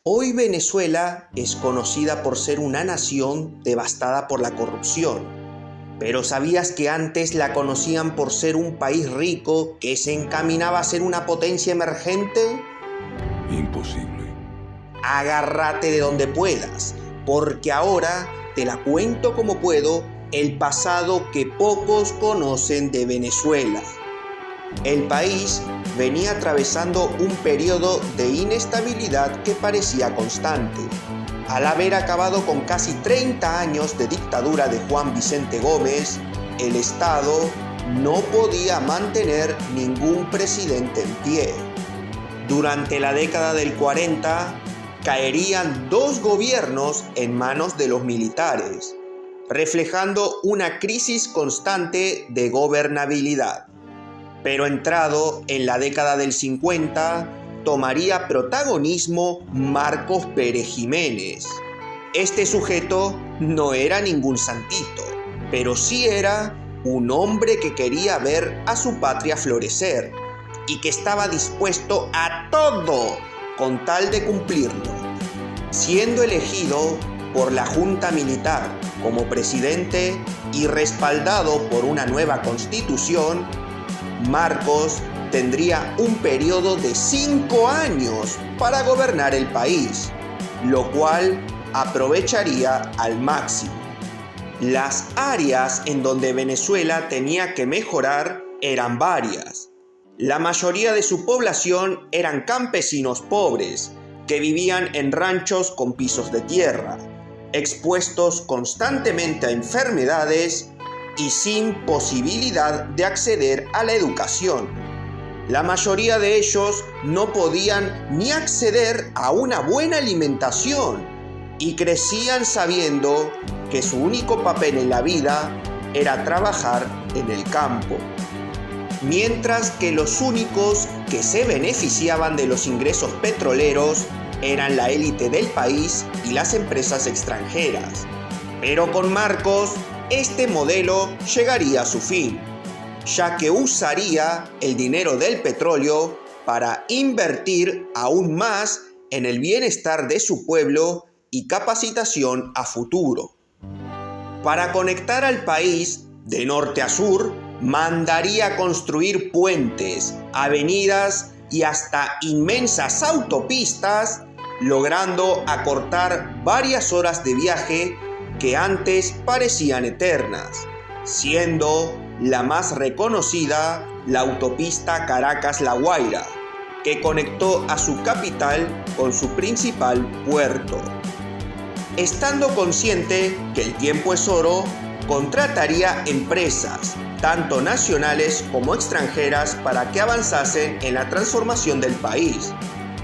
Hoy Venezuela es conocida por ser una nación devastada por la corrupción. Pero ¿sabías que antes la conocían por ser un país rico que se encaminaba a ser una potencia emergente? Imposible. Agárrate de donde puedas, porque ahora te la cuento como puedo, el pasado que pocos conocen de Venezuela. El país venía atravesando un periodo de inestabilidad que parecía constante. Al haber acabado con casi 30 años de dictadura de Juan Vicente Gómez, el Estado no podía mantener ningún presidente en pie. Durante la década del 40, caerían 2 gobiernos en manos de los militares, reflejando una crisis constante de gobernabilidad. Pero entrado en la década del 50, tomaría protagonismo Marcos Pérez Jiménez. Este sujeto no era ningún santito, pero sí era un hombre que quería ver a su patria florecer y que estaba dispuesto a todo con tal de cumplirlo. Siendo elegido por la Junta Militar como presidente y respaldado por una nueva constitución, Marcos tendría un periodo de 5 años para gobernar el país, lo cual aprovecharía al máximo. Las áreas en donde Venezuela tenía que mejorar eran varias. La mayoría de su población eran campesinos pobres, que vivían en ranchos con pisos de tierra, expuestos constantemente a enfermedades y sin posibilidad de acceder a la educación. La mayoría de ellos no podían ni acceder a una buena alimentación y crecían sabiendo que su único papel en la vida era trabajar en el campo. Mientras que los únicos que se beneficiaban de los ingresos petroleros eran la élite del país y las empresas extranjeras. Pero con Marcos, este modelo llegaría a su fin, ya que usaría el dinero del petróleo para invertir aún más en el bienestar de su pueblo y capacitación a futuro. Para conectar al país de norte a sur, mandaría construir puentes, avenidas y hasta inmensas autopistas, logrando acortar varias horas de viaje que antes parecían eternas, siendo la más reconocida la autopista Caracas-La Guaira, que conectó a su capital con su principal puerto. Estando consciente que el tiempo es oro, contrataría empresas, tanto nacionales como extranjeras, para que avanzasen en la transformación del país,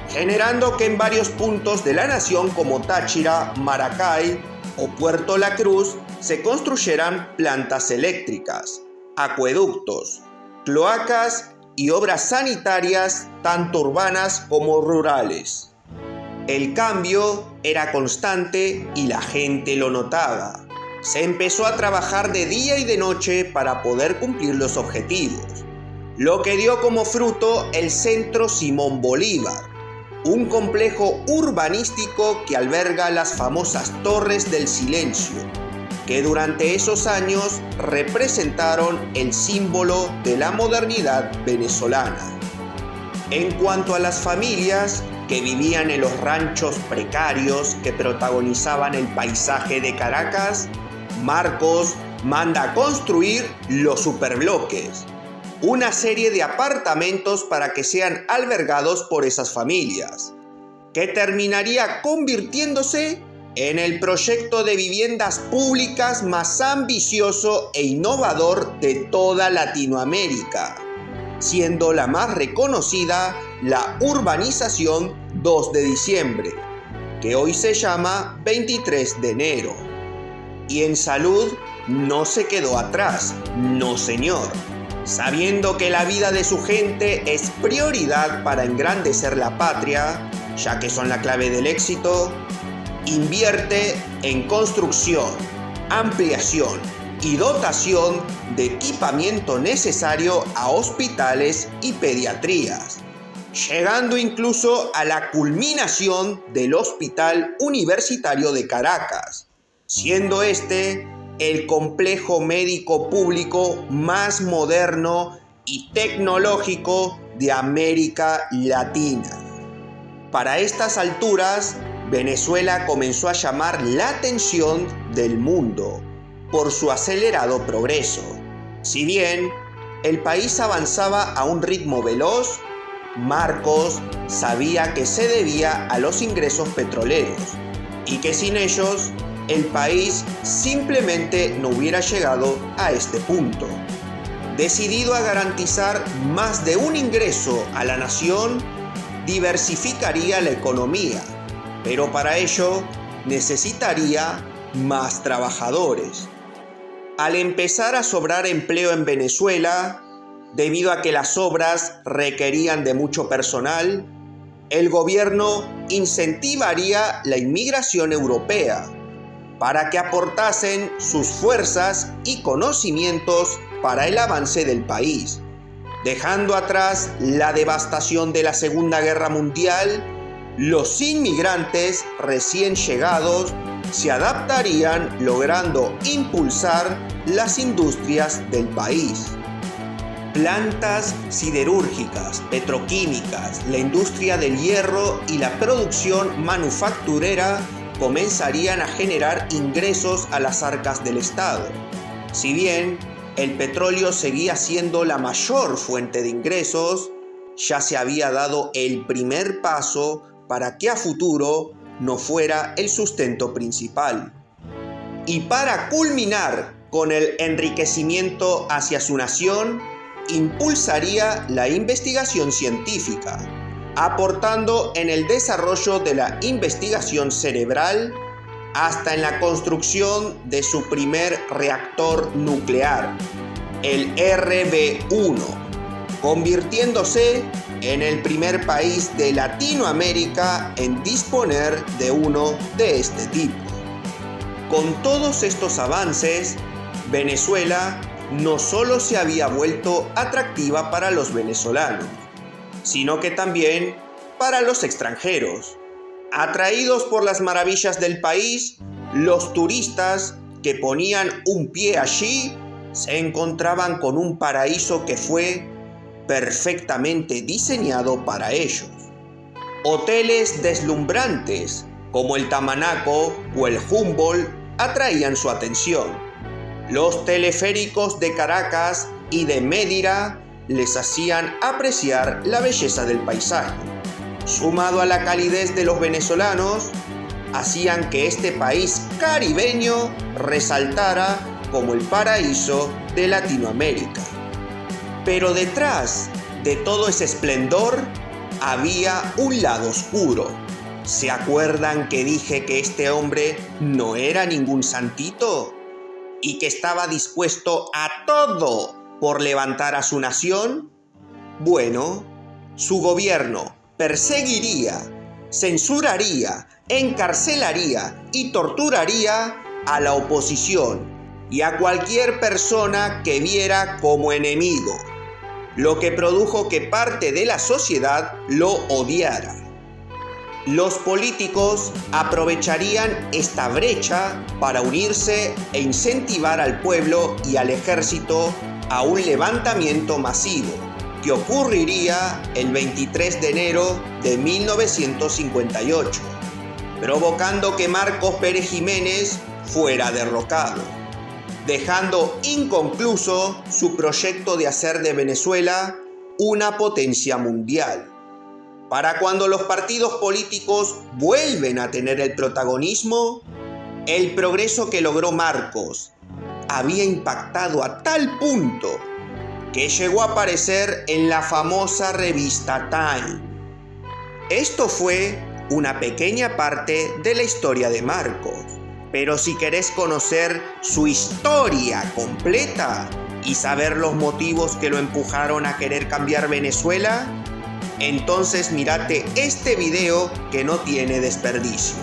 generando que en varios puntos de la nación como Táchira, Maracay o Puerto La Cruz se construyeran plantas eléctricas, acueductos, cloacas y obras sanitarias tanto urbanas como rurales. El cambio era constante y la gente lo notaba. Se empezó a trabajar de día y de noche para poder cumplir los objetivos, lo que dio como fruto el Centro Simón Bolívar, un complejo urbanístico que alberga las famosas Torres del Silencio, que durante esos años representaron el símbolo de la modernidad venezolana. En cuanto a las familias que vivían en los ranchos precarios que protagonizaban el paisaje de Caracas, Marcos manda a construir los superbloques, una serie de apartamentos para que sean albergados por esas familias, que terminaría convirtiéndose en el proyecto de viviendas públicas más ambicioso e innovador de toda Latinoamérica, siendo la más reconocida la urbanización 2 de diciembre, que hoy se llama 23 de enero. Y en salud no se quedó atrás, no señor. Sabiendo que la vida de su gente es prioridad para engrandecer la patria, ya que son la clave del éxito, invierte en construcción, ampliación y dotación de equipamiento necesario a hospitales y pediatrías, llegando incluso a la culminación del Hospital Universitario de Caracas, siendo este el complejo médico público más moderno y tecnológico de América Latina. Para estas alturas, Venezuela comenzó a llamar la atención del mundo por su acelerado progreso. Si bien el país avanzaba a un ritmo veloz, Marcos sabía que se debía a los ingresos petroleros y que sin ellos el país simplemente no hubiera llegado a este punto. Decidido a garantizar más de un ingreso a la nación, diversificaría la economía, pero para ello necesitaría más trabajadores. Al empezar a sobrar empleo en Venezuela, debido a que las obras requerían de mucho personal, el gobierno incentivaría la inmigración europea para que aportasen sus fuerzas y conocimientos para el avance del país, dejando atrás la devastación de la Segunda Guerra Mundial. Los inmigrantes recién llegados se adaptarían, logrando impulsar las industrias del país. Plantas siderúrgicas, petroquímicas, la industria del hierro y la producción manufacturera comenzarían a generar ingresos a las arcas del Estado. Si bien el petróleo seguía siendo la mayor fuente de ingresos, ya se había dado el primer paso para que a futuro no fuera el sustento principal. Y para culminar con el enriquecimiento hacia su nación, impulsaría la investigación científica, aportando en el desarrollo de la investigación cerebral hasta en la construcción de su primer reactor nuclear, el RB-1, convirtiéndose en el primer país de Latinoamérica en disponer de uno de este tipo. Con todos estos avances, Venezuela no solo se había vuelto atractiva para los venezolanos, sino que también para los extranjeros. Atraídos por las maravillas del país, los turistas que ponían un pie allí se encontraban con un paraíso que fue perfectamente diseñado para ellos. Hoteles deslumbrantes como el Tamanaco o el Humboldt atraían su atención. Los teleféricos de Caracas y de Médira les hacían apreciar la belleza del paisaje. Sumado a la calidez de los venezolanos, hacían que este país caribeño resaltara como el paraíso de Latinoamérica. Pero detrás de todo ese esplendor había un lado oscuro. ¿Se acuerdan que dije que este hombre no era ningún santito? ¿Y que estaba dispuesto a todo por levantar a su nación? Bueno, su gobierno perseguiría, censuraría, encarcelaría y torturaría a la oposición y a cualquier persona que viera como enemigo, lo que produjo que parte de la sociedad lo odiara. Los políticos aprovecharían esta brecha para unirse e incentivar al pueblo y al ejército a un levantamiento masivo que ocurriría el 23 de enero de 1958, provocando que Marcos Pérez Jiménez fuera derrocado, dejando inconcluso su proyecto de hacer de Venezuela una potencia mundial. Para cuando los partidos políticos vuelven a tener el protagonismo, el progreso que logró Marcos había impactado a tal punto que llegó a aparecer en la famosa revista Time. Esto fue una pequeña parte de la historia de Marcos, pero si querés conocer su historia completa y saber los motivos que lo empujaron a querer cambiar Venezuela, entonces mírate este video que no tiene desperdicio.